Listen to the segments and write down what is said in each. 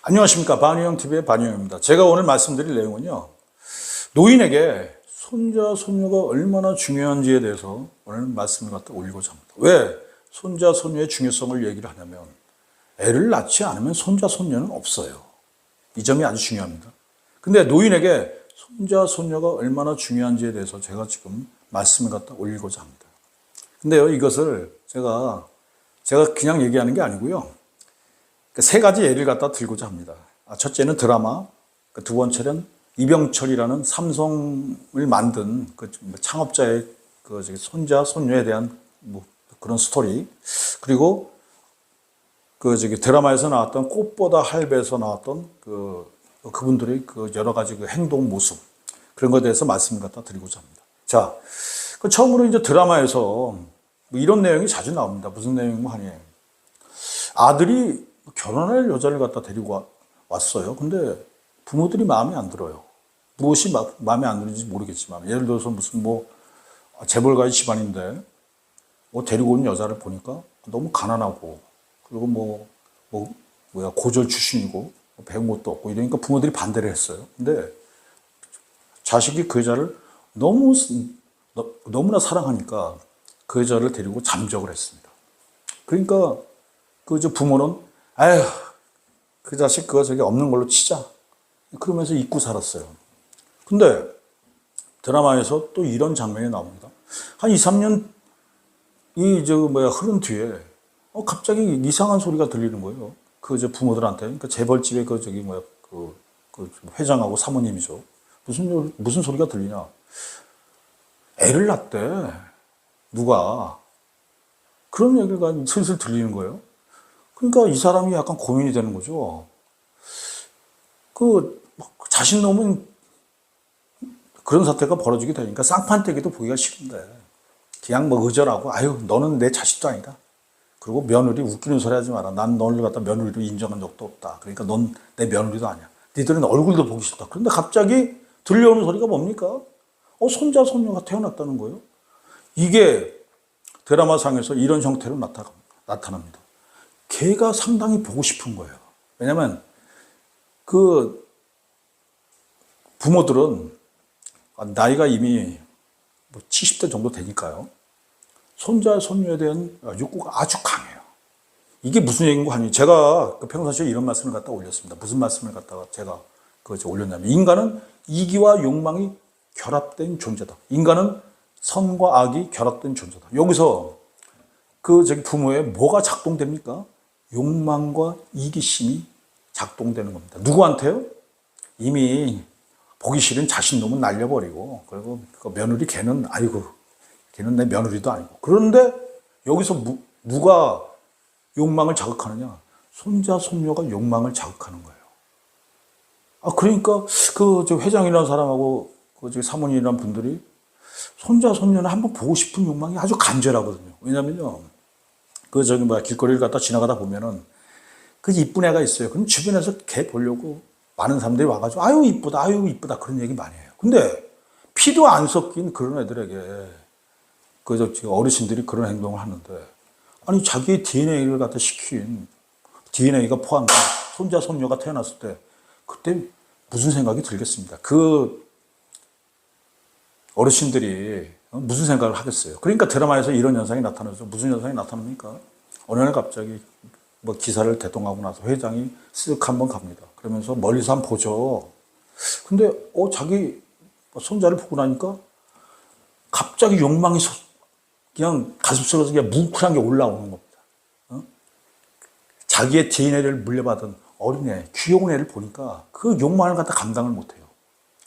안녕하십니까. 반유형TV의 반유형입니다. 제가 오늘 말씀드릴 내용은요, 노인에게 손자, 손녀가 얼마나 중요한지에 대해서 오늘 말씀을 갖다 올리고자 합니다. 왜 손자, 손녀의 중요성을 얘기를 하냐면, 애를 낳지 않으면 손자, 손녀는 없어요. 이 점이 아주 중요합니다. 근데 노인에게 손자, 손녀가 얼마나 중요한지에 대해서 제가 지금 말씀을 갖다 올리고자 합니다. 근데요, 이것을 제가 그냥 얘기하는 게 아니고요, 세 가지 예를 갖다 들고자 합니다. 첫째는 드라마, 두 번째는 이병철이라는 삼성을 만든 그 창업자의 그 손자, 손녀에 대한 그런 스토리, 그리고 드라마에서 나왔던 꽃보다 할배에서 나왔던 그분들의 그 여러 가지 그 행동 모습, 그런 것에 대해서 말씀을 갖다 드리고자 합니다. 자, 처음으로 이제 드라마에서 이런 내용이 자주 나옵니다. 무슨 내용이고 하니, 아들이 결혼할 여자를 갖다 데리고 왔어요. 근데 부모들이 마음에 안 들어요. 무엇이 마음에 안 드는지 모르겠지만, 예를 들어서 무슨 재벌가의 집안인데 데리고 온 여자를 보니까 너무 가난하고, 그리고 고졸 출신이고 배운 것도 없고 이러니까 부모들이 반대를 했어요. 근데 자식이 그 여자를 너무나 사랑하니까 그 여자를 데리고 잠적을 했습니다. 그러니까 부모는 아휴, 그 자식 없는 걸로 치자, 그러면서 잊고 살았어요. 근데 드라마에서 또 이런 장면이 나옵니다. 한 2, 3년 흐른 뒤에 갑자기 이상한 소리가 들리는 거예요. 부모들한테. 그러니까 재벌집의 회장하고 사모님이죠. 무슨 소리가 들리냐? 애를 낳대. 누가? 그런 얘기가 슬슬 들리는 거예요. 그러니까 이 사람이 약간 고민이 되는 거죠. 자신 놈은 그런 사태가 벌어지게 되니까 쌍판떼기도 보기가 싫은데, 그냥 의절하고, 아유, 너는 내 자식도 아니다. 그리고 며느리 웃기는 소리 하지 마라. 난 너를 갖다 며느리로 인정한 적도 없다. 그러니까 넌 내 며느리도 아니야. 니들은 얼굴도 보기 싫다. 그런데 갑자기 들려오는 소리가 뭡니까? 손자, 손녀가 태어났다는 거예요. 이게 드라마상에서 이런 형태로 나타납니다. 걔가 상당히 보고 싶은 거예요. 왜냐면 부모들은 나이가 이미 70대 정도 되니까요, 손자, 손녀에 대한 욕구가 아주 강해요. 이게 무슨 얘기인고 하니, 제가 평상시에 이런 말씀을 갖다 올렸습니다. 무슨 말씀을 갖다가 제가 올렸냐면, 인간은 이기와 욕망이 결합된 존재다. 인간은 선과 악이 결합된 존재다. 여기서 부모의 뭐가 작동됩니까? 욕망과 이기심이 작동되는 겁니다. 누구한테요? 이미 보기 싫은 자신 놈은 날려버리고, 그리고 며느리 걔는 내 며느리도 아니고. 그런데 여기서 누가 욕망을 자극하느냐? 손자, 손녀가 욕망을 자극하는 거예요. 그러니까 회장이라는 사람하고 사모님이라는 분들이 손자, 손녀는 한번 보고 싶은 욕망이 아주 간절하거든요. 왜냐면요, 길거리를 갖다 지나가다 보면은 이쁜 애가 있어요. 그럼 주변에서 걔 보려고 많은 사람들이 와가지고 아유 이쁘다, 아유 이쁘다, 그런 얘기 많이 해요. 근데 피도 안 섞인 그런 애들에게 어르신들이 그런 행동을 하는데, 아니 자기의 DNA를 갖다 시킨, DNA가 포함된 손자, 손녀가 태어났을 때 그때 무슨 생각이 들겠습니다. 어르신들이 무슨 생각을 하겠어요. 그러니까 드라마에서 이런 현상이 나타나죠. 무슨 현상이 나타납니까? 어느 날 갑자기 기사를 대동하고 나서 회장이 쓱 한번 갑니다. 그러면서 멀리서 한번 보죠. 근데 자기 손자를 보고 나니까 갑자기 욕망이 그냥 가슴속에서 그냥 뭉클한 게 올라오는 겁니다. 자기의 DNA를 물려받은 어린애, 귀여운 애를 보니까 그 욕망을 갖다 감당을 못해요.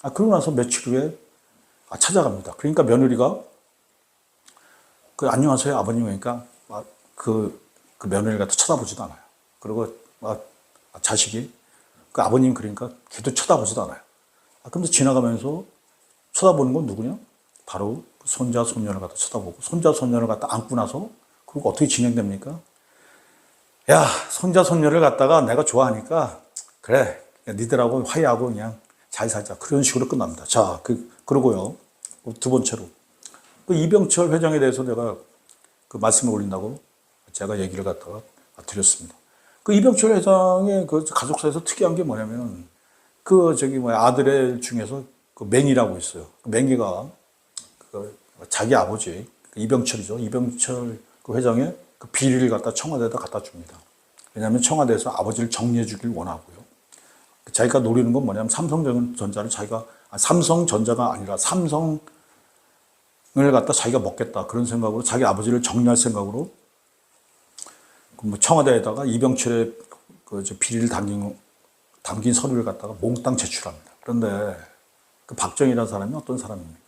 그러고 나서 며칠 후에 찾아갑니다. 그러니까 며느리가 안녕하세요 아버님, 그러니까 그 며느리를 갖다 쳐다보지도 않아요. 그리고 자식이 아버님, 그러니까 걔도 쳐다보지도 않아요. 근데 지나가면서 쳐다보는 건 누구냐? 바로 손자, 손녀를 갖다 쳐다보고, 손자, 손녀를 갖다 안고 나서, 그리고 어떻게 진행됩니까? 야, 손자, 손녀를 갖다가 내가 좋아하니까, 그래, 니들하고 화해하고 그냥 잘 살자. 그런 식으로 끝납니다. 자, 그러고요. 두 번째로. 그 이병철 회장에 대해서 내가 그 말씀을 올린다고 제가 얘기를 갖다가 드렸습니다. 그 이병철 회장의 그 가족사에서 특이한 게 뭐냐면, 아들의 중에서 그 맹이라고 있어요. 맹이가 그 자기 아버지 이병철이죠. 이병철 그 회장의 그 비리를 갖다 청와대에다 갖다 줍니다. 왜냐하면 청와대에서 아버지를 정리해 주길 원하고요. 자기가 노리는 건 뭐냐면 삼성전자를 삼성전자가 아니라 삼성을 갖다 자기가 먹겠다 그런 생각으로 자기 아버지를 정리할 생각으로 청와대에다가 이병철의 그 비리를 담긴 서류를 갖다가 몽땅 제출합니다. 그런데 그 박정희라는 사람이 어떤 사람입니까?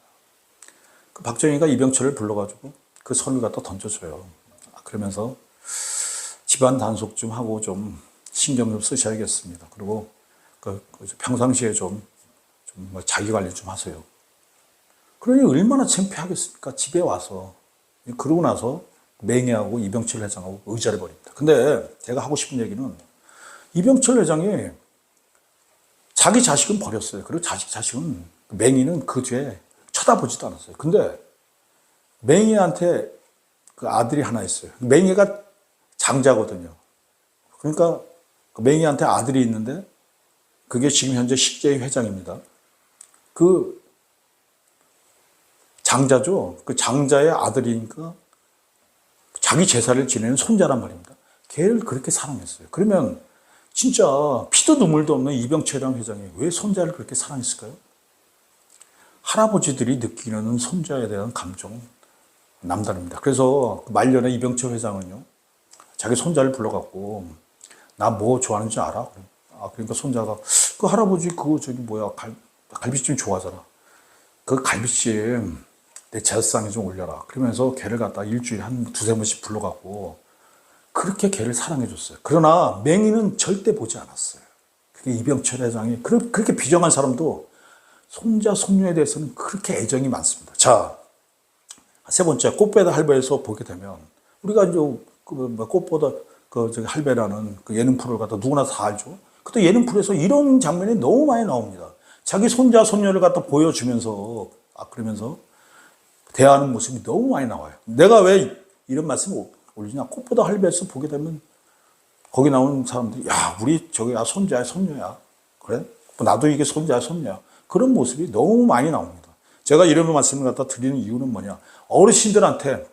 그 박정희가 이병철을 불러가지고 그 서류를 갖다 던져줘요. 그러면서 집안 단속 좀 하고 좀 신경 좀 쓰셔야겠습니다. 그리고 평상시에 좀 자기 관리 좀 하세요. 그러니 얼마나 창피하겠습니까? 집에 와서. 그러고 나서 맹이하고 이병철 회장하고 의자를 버립니다. 근데 제가 하고 싶은 얘기는 이병철 회장이 자기 자식은 버렸어요. 그리고 자식은 맹이는 그 뒤에 쳐다보지도 않았어요. 근데 맹이한테 그 아들이 하나 있어요. 맹이가 장자거든요. 그러니까 맹이한테 아들이 있는데 그게 지금 현재 식재위 회장입니다. 그 장자죠. 그 장자의 아들이니까 자기 제사를 지내는 손자란 말입니다. 걔를 그렇게 사랑했어요. 그러면 진짜 피도 눈물도 없는 이병철이라는 회장이 왜 손자를 그렇게 사랑했을까요? 할아버지들이 느끼는 손자에 대한 감정은 남다릅니다. 그래서 말년에 이병철 회장은요, 자기 손자를 불러갖고 나 뭐 좋아하는지 알아? 그러니까 손자가 그 할아버지 갈비찜 좋아하잖아. 그 갈비찜 내 제사상에 좀 올려라. 그러면서 걔를 갖다 일주일에 한 두세 번씩 불러갖고 그렇게 걔를 사랑해줬어요. 그러나 맹이는 절대 보지 않았어요. 그게 이병철 회장이 그렇게 비정한 사람도 손자, 손녀에 대해서는 그렇게 애정이 많습니다. 자, 세 번째, 꽃보다 할배에서 보게 되면 우리가 이제 꽃보다 할배라는 그 예능 프로를 갖다 누구나 다 알죠. 그때 예능 프로에서 이런 장면이 너무 많이 나옵니다. 자기 손자, 손녀를 갖다 보여주면서 그러면서 대하는 모습이 너무 많이 나와요. 내가 왜 이런 말씀을 올리냐? 꽃보다 할배에서 보게 되면 거기 나오는 사람들이 우리 손자야, 손녀야. 그래? 나도 이게 손자야, 손녀야. 그런 모습이 너무 많이 나옵니다. 제가 이런 말씀을 갖다 드리는 이유는 뭐냐? 어르신들한테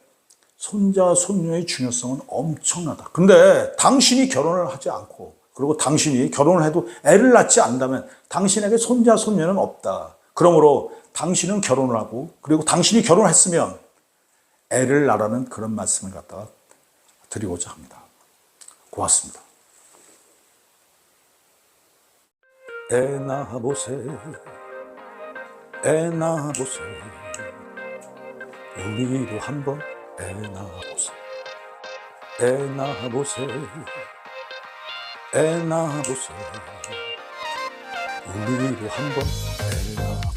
손자, 손녀의 중요성은 엄청나다. 근데 당신이 결혼을 하지 않고, 그리고 당신이 결혼을 해도 애를 낳지 않는다면 당신에게 손자, 손녀는 없다. 그러므로 당신은 결혼을 하고, 그리고 당신이 결혼했으면 애를 낳으라는 그런 말씀을 갖다가 드리고자 합니다. 고맙습니다. 애 낳아보세, 애 낳아보세, 우리도 한번 애 낳아보세, 애 낳아보세, 애 낳아보세, 우리도 한번 애 낳아보세.